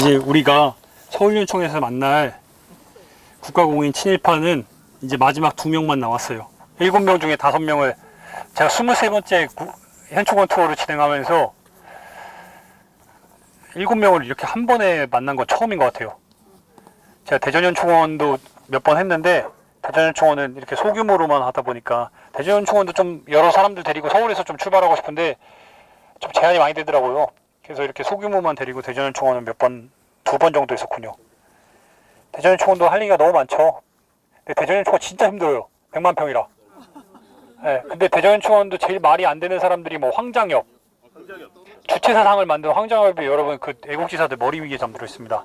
이제 우리가 서울윤총에서 만날 국가공인 친일파는 이제 마지막 2명만 남았어요. 7명 중에 5명을 제가 23번째 현충원 투어를 진행하면서 7명을 이렇게 한 번에 만난 건 처음인 것 같아요. 제가 대전현충원도 몇 번 했는데 대전현충원은 이렇게 소규모로만 하다 보니까 대전현충원도 좀 여러 사람들 데리고 서울에서 좀 출발하고 싶은데 좀 제한이 많이 되더라고요. 그래서 이렇게 소규모만 데리고 대전현충원은 두 번 정도 했었군요. 대전현충원도 할 얘기가 너무 많죠. 근데 대전현충원 진짜 힘들어요. 100만 평이라. 네, 근데 대전현충원도 제일 말이 안 되는 사람들이 뭐 황장엽, 주체사상을 만든 황장엽이 여러분 그 애국지사들 머리 위에 잠들어 있습니다.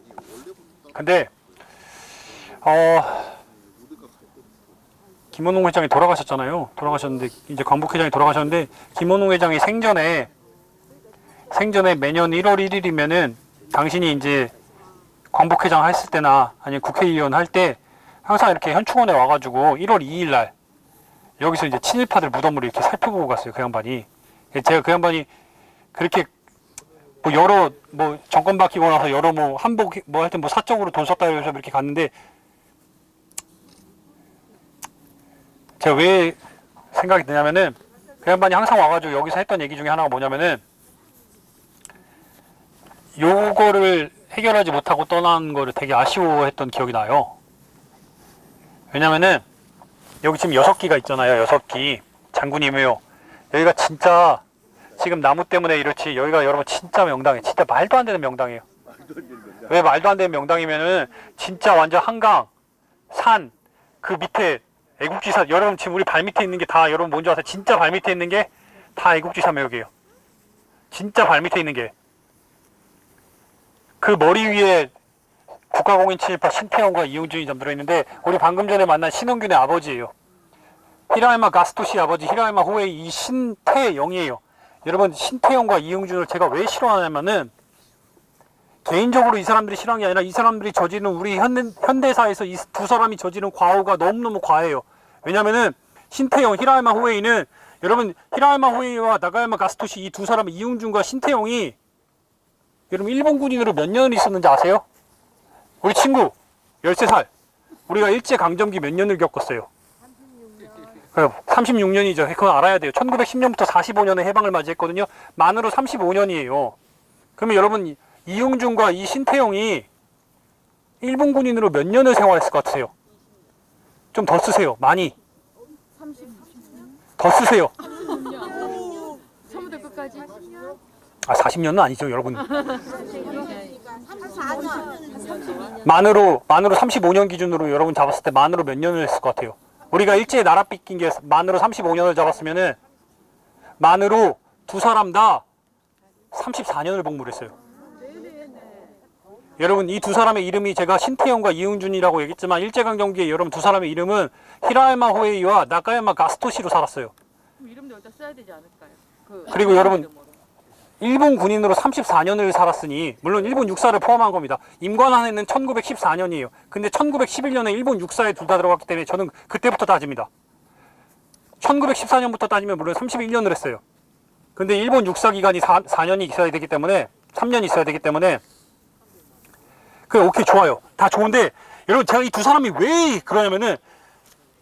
근데 김원웅 회장이 돌아가셨잖아요. 돌아가셨는데 이제 광복 회장이 돌아가셨는데 김원웅 회장이 생전에 매년 1월 1일이면은 당신이 이제 광복 회장 했을 때나 아니면 국회의원 할 때 항상 이렇게 현충원에 와가지고 1월 2일 날 여기서 이제 친일파들 무덤을 이렇게 살펴보고 갔어요. 그 양반이. 제가 그 양반이 그렇게 뭐 여러 뭐 정권 바뀌고 나서 여러 뭐 한복 뭐 하여튼 뭐 사적으로 돈 썼다 해서 이렇게 갔는데 제가 왜 생각이 드냐면은 그 양반이 항상 와가지고 여기서 했던 얘기 중에 하나가 뭐냐면은 요거를 해결하지 못하고 떠난 거를 되게 아쉬워했던 기억이 나요. 왜냐면은 여기 지금 6기가 있잖아요. 6기 장군님이요. 여기가 진짜 지금 나무 때문에 이렇지 여기가 여러분 진짜 명당이에요. 진짜 말도 안 되는 명당이에요. 왜 말도 안 되는 명당이면은 진짜 완전 한강 산 그 밑에 애국지사 여러분 지금 우리 발 밑에 있는 게 다 여러분 뭔지 아세요? 진짜 발 밑에 있는 게 다 애국지사 묘역이에요. 진짜 발 밑에 있는 게 그 머리 위에 국가공인 친일파 신태영과 이용준이 잠들어 있는데 우리 방금 전에 만난 신원균의 아버지예요. 히라야마 가스토시 아버지 히라야마 호에이 이 신태영이에요. 여러분 신태영과 이용준을 제가 왜 싫어하냐면은 개인적으로 이 사람들이 싫어한 게 아니라 이 사람들이 저지른 우리 현대사에서 이 두 사람이 저지른 과오가 너무너무 과해요. 왜냐면은 신태영 히라야마 호에이는 여러분 히라야마 호에이와 나가야마 가스토시 이 두 사람 이용준과 신태영이 여러분 일본 군인으로 몇 년을 있었는지 아세요? 우리 친구 13살 우리가 일제강점기 몇 년을 겪었어요? 36년이죠. 그건 알아야 돼요. 1910년부터 45년에 해방을 맞이했거든요. 만으로 35년이에요. 그러면 여러분 이용준과 이 신태영이 일본 군인으로 몇 년을 생활했을 것 같으세요? 좀 더 쓰세요. 많이. 더 쓰세요. 처음부터 끝까지? 40년은 아니죠, 여러분. 만으로 35년 기준으로 여러분 잡았을 때 만으로 몇 년을 했을 것 같아요? 우리가 일제에 나라 뺏긴 게 만으로 35년을 잡았으면은 만으로 두 사람 다 34년을 복무를 했어요. 여러분 이 두 사람의 이름이 제가 신태영과 이응준이라고 얘기했지만 일제강점기에 여러분 두 사람의 이름은 히라야마 호에이와 나가야마 가스토시로 살았어요. 그럼 이름도 여기다 써야 되지 않을까요? 그리고 여러분 일본 군인으로 34년을 살았으니 물론 일본 육사를 포함한 겁니다. 임관한해는 1914년이에요. 근데 1911년에 일본 육사에 둘 다 들어갔기 때문에 저는 그때부터 따집니다. 1914년부터 따지면 물론 31년을 했어요. 근데 일본 육사 기간이 4년이 있어야 되기 때문에 3년이 있어야 되기 때문에 오케이 좋아요. 다 좋은데 여러분 제가 이 두 사람이 왜 그러냐면은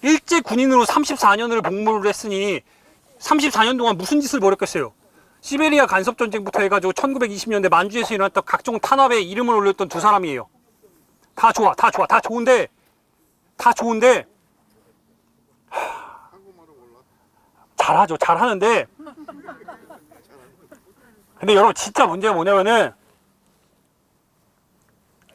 일제 군인으로 34년을 복무를 했으니 34년 동안 무슨 짓을 벌였겠어요? 시베리아 간섭전쟁부터 해가지고 1920년대 만주에서 일어났던 각종 탄압에 이름을 올렸던 두 사람이에요. 다 좋아. 다 좋은데 잘하죠. 잘하는데 근데 여러분 진짜 문제가 뭐냐면은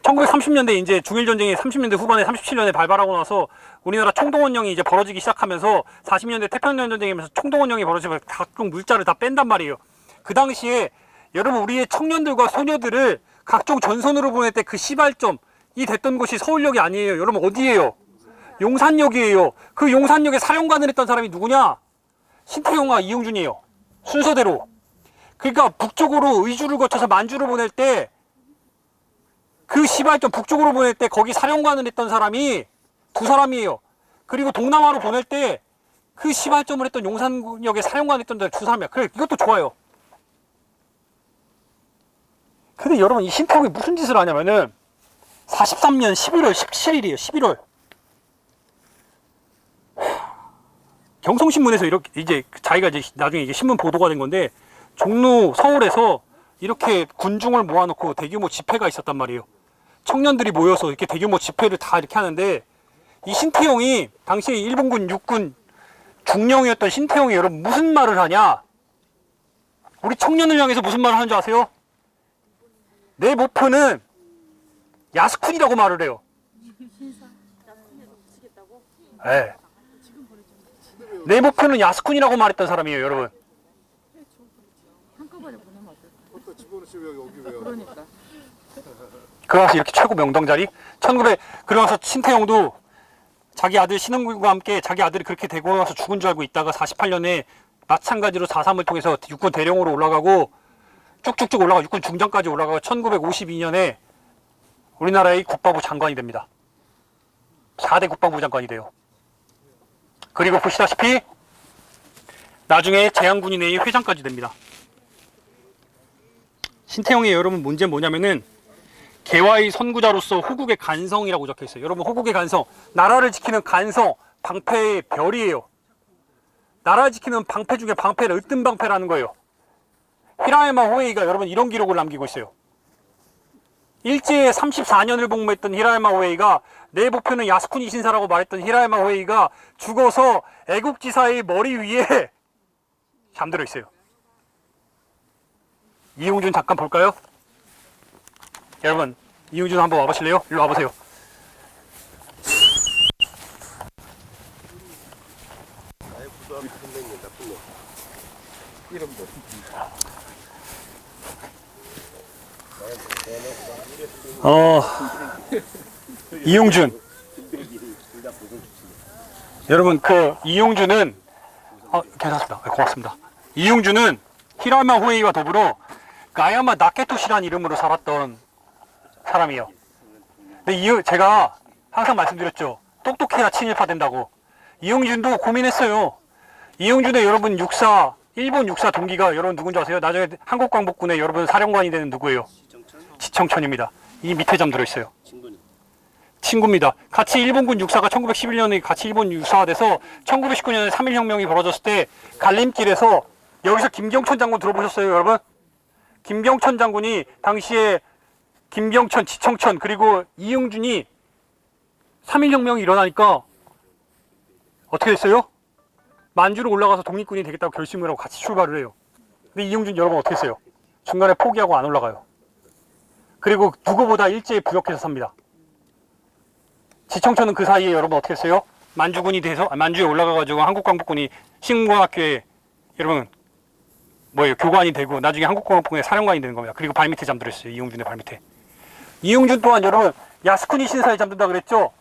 1930년대 이제 중일전쟁이 30년대 후반에 37년에 발발하고 나서 우리나라 총동원령이 이제 벌어지기 시작하면서 40년대 태평양 전쟁이면서 총동원령이 벌어지면서 각종 물자를 다 뺀단 말이에요. 그 당시에 여러분 우리의 청년들과 소녀들을 각종 전선으로 보낼 때 그 시발점이 됐던 곳이 서울역이 아니에요. 여러분 어디예요? 용산역이에요. 그 용산역에 사령관을 했던 사람이 누구냐? 신태영과 이용준이에요. 순서대로. 그러니까 북쪽으로 의주를 거쳐서 만주를 보낼 때 그 시발점 북쪽으로 보낼 때 거기 사령관을 했던 사람이 두 사람이에요. 그리고 동남아로 보낼 때 그 시발점을 했던 용산역에 사령관을 했던 두 사람이야. 그래 이것도 좋아요. 근데 여러분 이 신태용이 무슨 짓을 하냐면은 43년 11월 17일이에요. 11월. 경성신문에서 이렇게 이제 자기가 이제 나중에 이게 신문 보도가 된 건데 종로 서울에서 이렇게 군중을 모아놓고 대규모 집회가 있었단 말이에요. 청년들이 모여서 이렇게 대규모 집회를 다 이렇게 하는데 이 신태용이 당시에 일본군 육군 중령이었던 신태용이 여러분 무슨 말을 하냐? 우리 청년을 향해서 무슨 말을 하는 줄 아세요? 내 목표는 야스쿤이라고 말을 해요. 네. 내 목표는 야스쿤이라고 말했던 사람이에요, 여러분. 한꺼번에 보내면 어떨까? 그것도 집어넣으시면 여기 왜요? 그러니까. 그러면서 이렇게 최고 명당 자리. 그러면서 신태용도 자기 아들 신흥국과 함께 자기 아들이 그렇게 되고 나서 죽은 줄 알고 있다가 48년에 마찬가지로 4.3을 통해서 육군 대령으로 올라가고 쭉쭉쭉 올라가 육군 중장까지 올라가고 1952년에 우리나라의 국방부 장관이 됩니다. 4대 국방부 장관이 돼요. 그리고 보시다시피 나중에 제한군인회의 회장까지 됩니다. 신태용의 여러분 문제는 뭐냐면은 개화의 선구자로서 호국의 간성이라고 적혀 있어요. 여러분 호국의 간성, 나라를 지키는 간성, 방패의 별이에요. 나라를 지키는 방패 중에 방패를 으뜸 방패라는 거예요. 히라야마 호에이가 여러분 이런 기록을 남기고 있어요. 일제에 34년을 복무했던 히라야마 호에이가 내 목표는 야스쿠니 신사라고 말했던 히라야마 호에이가 죽어서 애국지사의 머리 위에 잠들어 있어요. 이용준 잠깐 볼까요? 여러분 이용준 한번 와보실래요? 일로 와보세요. 나의 부도함 선생님 나쁜 놈. 이름도. 이용준. 여러분 그 이용준은 괜찮습니다. 고맙습니다. 이용준은 히라야마 호에이와 더불어 가야마 나케토시라는 이름으로 살았던 사람이에요. 근데 제가 항상 말씀드렸죠. 똑똑해야 친일파 된다고. 이용준도 고민했어요. 이용준의 여러분 일본 육사 동기가 여러분 누군지 아세요? 나중에 한국광복군의 여러분 사령관이 되는 누구예요? 지청천입니다. 이 밑에 잠들어 있어요. 친구입니다. 같이 일본군 육사가 1911년에 같이 일본 육사가 돼서 1919년에 3.1혁명이 벌어졌을 때 갈림길에서 여기서 김경천 장군 들어보셨어요, 여러분? 김경천 장군이 당시에 김경천, 지청천 그리고 이용준이 3.1혁명이 일어나니까 어떻게 됐어요? 만주로 올라가서 독립군이 되겠다고 결심을 하고 같이 출발을 해요. 근데 이용준 여러분 어떻게 했어요? 중간에 포기하고 안 올라가요. 그리고 누구보다 일제에 부역해서 삽니다. 지청천은 그 사이에 여러분 어떻게 했어요? 만주군이 돼서 만주에 올라가가지고 한국광복군이 신궁학교에 여러분 교관이 되고 나중에 한국광복군의 사령관이 되는 겁니다. 그리고 발밑에 잠들어 있어요. 이용준의 발밑에. 이용준 또한 여러분 야스쿠니 신사에 잠든다 그랬죠?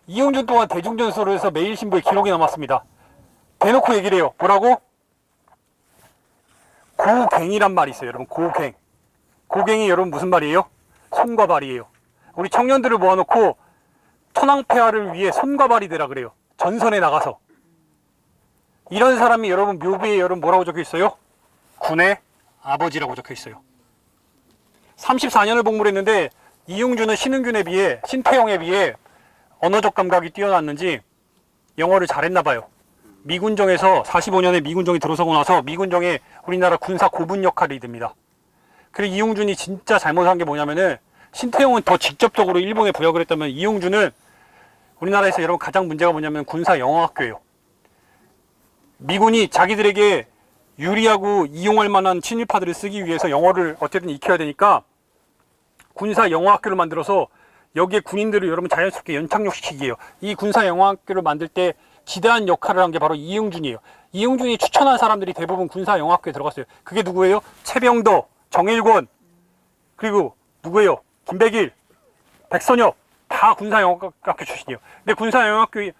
이용준 또한 대중전설에서 매일신부에 기록이 남았습니다. 대놓고 얘기를 해요. 뭐라고? 고갱이란 말이 있어요. 여러분 고갱. 고갱이 여러분 무슨 말이에요? 손과 발이에요. 우리 청년들을 모아놓고 천황폐하를 위해 손과 발이 되라 그래요. 전선에 나가서. 이런 사람이 여러분 묘비에 여러분 뭐라고 적혀 있어요? 군의 아버지라고 적혀 있어요. 34년을 복무를 했는데 이용준은 신태용에 비해 언어적 감각이 뛰어났는지 영어를 잘했나 봐요. 미군정에서 45년에 미군정이 들어서고 나서 미군정에 우리나라 군사 고분 역할이 됩니다. 그리고 이용준이 진짜 잘못한 게 뭐냐면은 신태용은 더 직접적으로 일본에 부역을 했다면 이용준은 우리나라에서 여러분 가장 문제가 뭐냐면 군사 영어학교예요. 미군이 자기들에게 유리하고 이용할 만한 친일파들을 쓰기 위해서 영어를 어쨌든 익혀야 되니까 군사 영어학교를 만들어서 여기에 군인들을 여러분 자연스럽게 연착륙시키기 해요. 이 군사 영어학교를 만들 때 기대한 역할을 한 게 바로 이용준이에요. 이용준이 추천한 사람들이 대부분 군사 영어학교에 들어갔어요. 그게 누구예요? 최병더, 정일권, 그리고 누구예요? 김백일, 백선엽 다 군사 영어학교 출신이에요. 근데 군사 영어학교를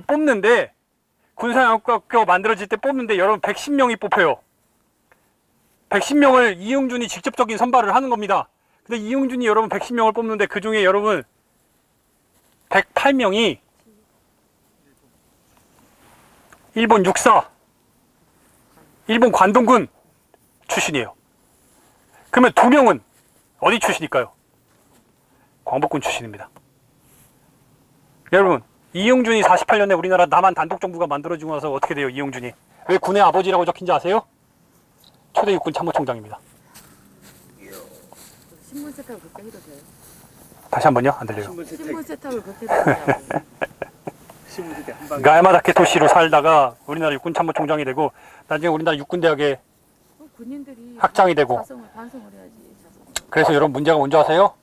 뽑는데 군사 영어학교 만들어질 때 뽑는데 여러분 110명이 뽑혀요. 110명을 이용준이 직접적인 선발을 하는 겁니다. 근데 이용준이 여러분 110명을 뽑는데 그 중에 여러분 108명이 일본 육사, 일본 관동군 출신이에요. 그러면 2명은 어디 출신일까요? 광복군 출신입니다. 여러분, 이용준이 48년에 우리나라 남한 단독정부가 만들어지고 나서 어떻게 돼요? 이용준이 왜 군의 아버지라고 적힌지 아세요? 초대 육군 참모총장입니다. 신문 세탁을 그렇게 해도 돼요? 다시 한 번요? 안 들려요. 신문 세탁을 그렇게 해도 되냐고. 신문지대 한 방에. 가야마다 케토시로 살다가 우리나라 육군 참모총장이 되고 나중에 우리나라 육군대학에 군인들이 학장이 되고. 반성을 해야지. 자성을. 그래서 여러분 문제가 뭔지 아세요?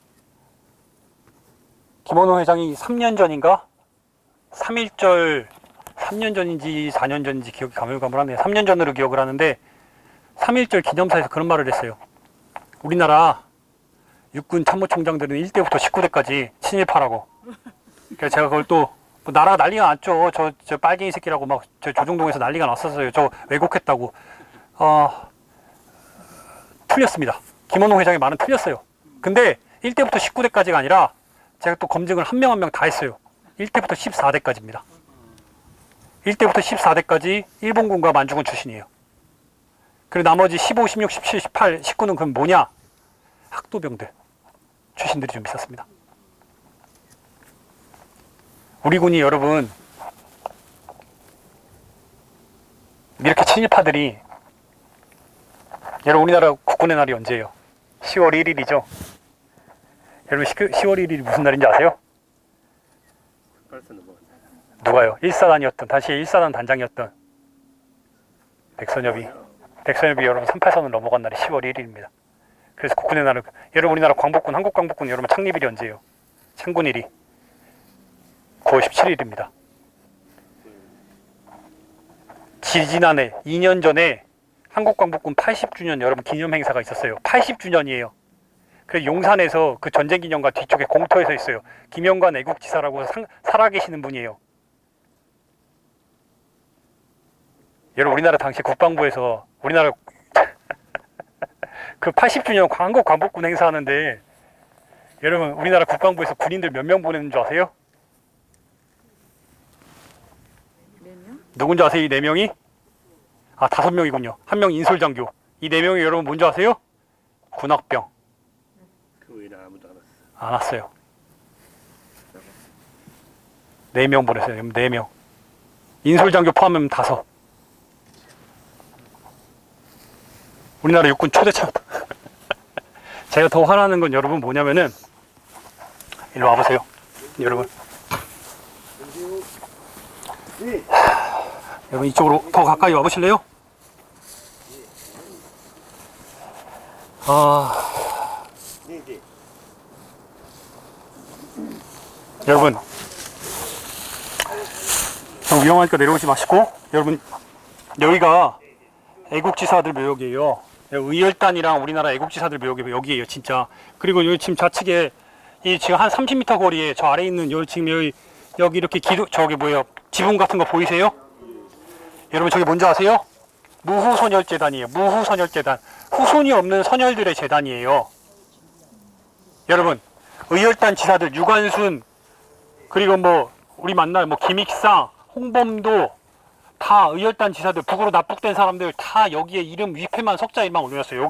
김원호 회장이 3년 전인가? 3.1절 3년 전인지 4년 전인지 기억이 가물가물하네요. 3년 전으로 기억을 하는데 3.1절 기념사에서 그런 말을 했어요. 우리나라 육군 참모총장들은 1대부터 19대까지 친일파라고. 그래서 제가 그걸 또 나라가 난리가 났죠. 저 빨갱이 새끼라고 막 저 조중동에서 난리가 났었어요. 저 왜곡했다고. 틀렸습니다. 김원호 회장의 말은 틀렸어요. 근데 1대부터 19대까지가 아니라 제가 또 검증을 한 명 한 명 다 했어요. 1대부터 14대까지입니다. 1대부터 14대까지 일본군과 만주군 출신이에요. 그리고 나머지 15, 16, 17, 18, 19는 그럼 뭐냐? 학도병들 출신들이 좀 있었습니다. 우리 군이 여러분 이렇게 친일파들이 여러분 우리나라 국군의 날이 언제예요? 10월 1일이죠. 여러분 10월 1일이 무슨 날인지 아세요? 벌써 넘어갔네. 누가요? 1사단이었던 당시에 1사단 단장이었던 백선엽이 여러분 38선을 넘어간 날이 10월 1일입니다. 그래서 국군의 날을 여러분 우리나라 광복군 한국광복군 여러분 창립일이 언제예요? 창군일이 9월 17일입니다. 지지난해 2년 전에 한국광복군 80주년 여러분 기념행사가 있었어요. 80주년이에요. 그래서 용산에서 그 전쟁기념관 뒤쪽에 공터에서 있어요. 김영관 애국지사라고 살아계시는 분이에요. 여러분 우리나라 당시 국방부에서 우리나라 그 80주년 한국광복군 행사하는데 여러분 우리나라 국방부에서 군인들 몇 명 보내는 줄 아세요? 몇 명? 누군지 아세요? 이 4명이? 5명이군요. 한 명 인솔장교. 이 4명이 여러분 뭔지 아세요? 군악병. 그 외에는 아무도 안 왔어. 안 왔어요. 4명 보냈어요. 4명. 인솔장교 포함하면 5. 우리나라 육군 초대참. 제가 더 화나는 건 여러분 뭐냐면은 일로 와보세요. 여러분. 여러분 이쪽으로 더 가까이 와보실래요? 여러분 좀 위험하니까 내려오지 마시고 여러분 여기가 애국지사들 묘역이에요. 의열단이랑 우리나라 애국지사들 묘역이 여기에요 진짜. 그리고 여기 지금 좌측에 이 지금 한 30m 거리에 저 아래에 있는 여기 지금 여기 이렇게 저기 뭐예요 지붕 같은 거 보이세요? 여러분 저게 뭔지 아세요? 무후선열재단이에요. 무후선열재단. 후손이 없는 선열들의 재단이에요. 여러분 의열단 지사들 유관순 그리고 뭐 우리 만날 뭐 김익상 홍범도 다 의열단 지사들 북으로 납북된 사람들 다 여기에 이름 위패만 석자에만 올려놨어요.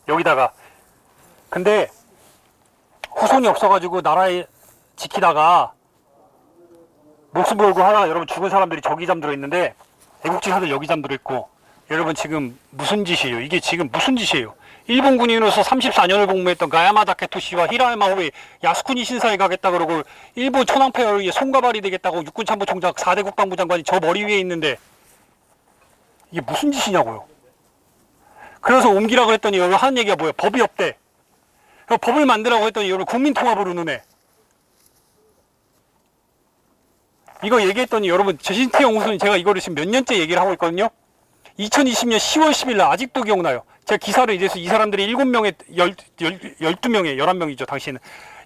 여기다가. 근데 후손이 없어가지고 나라에 지키다가 목숨 걸고 하다가 여러분 죽은 사람들이 저기 잠들어 있는데 애국지사들 여기 잠들어 있고 여러분 지금 무슨 짓이에요? 이게 지금 무슨 짓이에요? 일본 군인으로서 34년을 복무했던 가야마다 케토시와 히라야마 호에 야스쿠니 신사에 가겠다 그러고 일본 천황폐하를 위해 손가발이 되겠다고 육군참모총장 4대 국방부 장관이 저 머리 위에 있는데 이게 무슨 짓이냐고요. 그래서 옮기라고 했더니 여러분 하는 얘기가 뭐예요? 법이 없대. 법을 만들라고 했더니 여러분 국민통합으로 눈에 이거 얘기했더니 여러분 제신태영 후손이 제가 이거를 지금 몇 년째 얘기를 하고 있거든요. 2020년 10월 10일 날 아직도 기억나요. 제가 기사를 이제서 이 사람들이 7명에 12명에 11명이죠 당시에는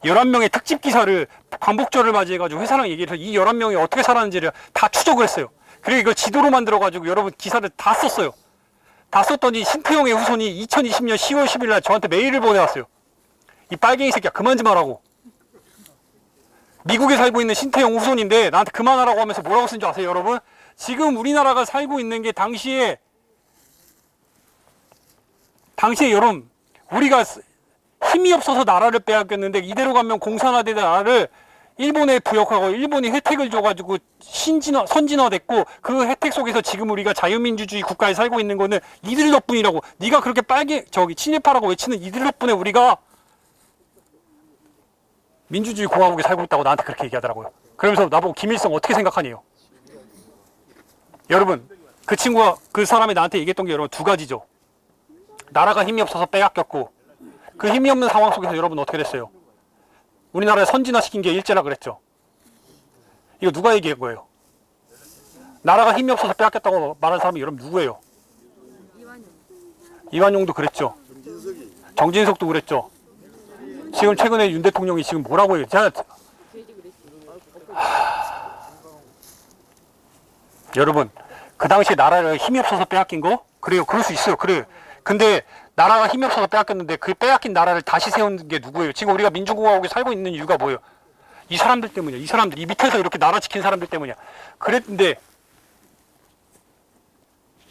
11명의 특집 기사를 광복절을 맞이해가지고 회사랑 얘기를 해서 이 11명이 어떻게 살았는지를 다 추적을 했어요. 그리고 이걸 지도로 만들어가지고 여러분 기사를 다 썼어요. 다 썼더니 신태용의 후손이 2020년 10월 10일 날 저한테 메일을 보내왔어요. 이 빨갱이 새끼야 그만 좀 하라고. 미국에 살고 있는 신태용 후손인데 나한테 그만하라고 하면서 뭐라고 쓴 줄 아세요 여러분? 지금 우리나라가 살고 있는 게 당시에 여러분 우리가 힘이 없어서 나라를 빼앗겼는데 이대로 가면 공산화된 나라를 일본에 부역하고 일본이 혜택을 줘가지고 선진화됐고 그 혜택 속에서 지금 우리가 자유민주주의 국가에 살고 있는 거는 이들 덕분이라고. 네가 그렇게 친일파라고 외치는 이들 덕분에 우리가 민주주의 공화국에 살고 있다고 나한테 그렇게 얘기하더라고요. 그러면서 나보고 김일성 어떻게 생각하니요? 여러분, 그 친구가 그 사람이 나한테 얘기했던 게 여러분 두 가지죠. 나라가 힘이 없어서 빼앗겼고 그 힘이 없는 상황 속에서 여러분 어떻게 됐어요? 우리나라에 선진화시킨 게 일제라 그랬죠. 이거 누가 얘기한 거예요? 나라가 힘이 없어서 빼앗겼다고 말한 사람이 여러분 누구예요? 이완용도 그랬죠. 정진석도 그랬죠. 지금 최근에 윤 대통령이 지금 뭐라고 해요? 여러분, 그 당시에 나라를 힘이 없어서 빼앗긴 거? 그래요. 그럴 수 있어요. 그래요. 근데 나라가 힘이 없어서 빼앗겼는데 그 빼앗긴 나라를 다시 세운 게 누구예요? 지금 우리가 민주공화국에 살고 있는 이유가 뭐예요? 이 사람들 때문이야. 이 사람들, 이 밑에서 이렇게 나라 지킨 사람들 때문이야. 그랬는데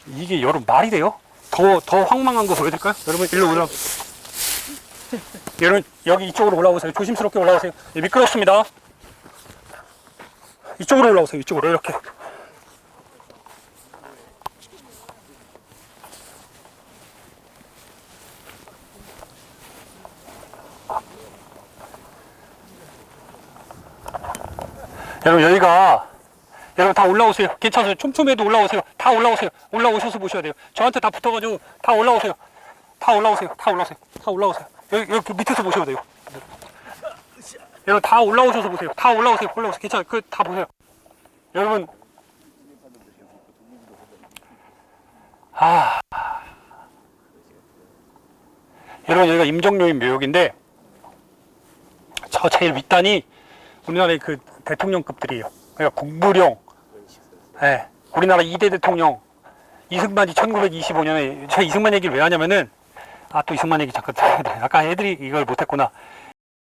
이게 여러분 말이 돼요? 더 황망한 거 보여드릴까요? 여러분 일로 올라. 여러분 여기 이쪽으로 올라오세요. 조심스럽게 올라오세요. 예, 미끄럽습니다. 이쪽으로 올라오세요. 이쪽으로 이렇게. 여러분 여기가 여러분 다 올라오세요. 괜찮아요. 촘촘해도 올라오세요. 다 올라오세요. 올라오셔서 보셔야 돼요. 저한테 다 붙어가지고 다 올라오세요. 다 올라오세요. 다 올라오세요. 다 올라오세요. 여기 밑에서 보셔야 돼요. 여러분 다 올라오셔서 보세요. 다 올라오세요. 올라오세요. 괜찮아요. 그 다 보세요. 여러분 여러분 여기가 임정요인 묘역인데 저 제일 윗단이 우리나라의 그 대통령급들이에요. 그러니까 국무령, 예, 우리나라 2대 대통령 이승만이 1925년에 제가 이승만 얘기를 왜 하냐면은 또 이승만 얘기 잠깐 아까 애들이 이걸 못했구나.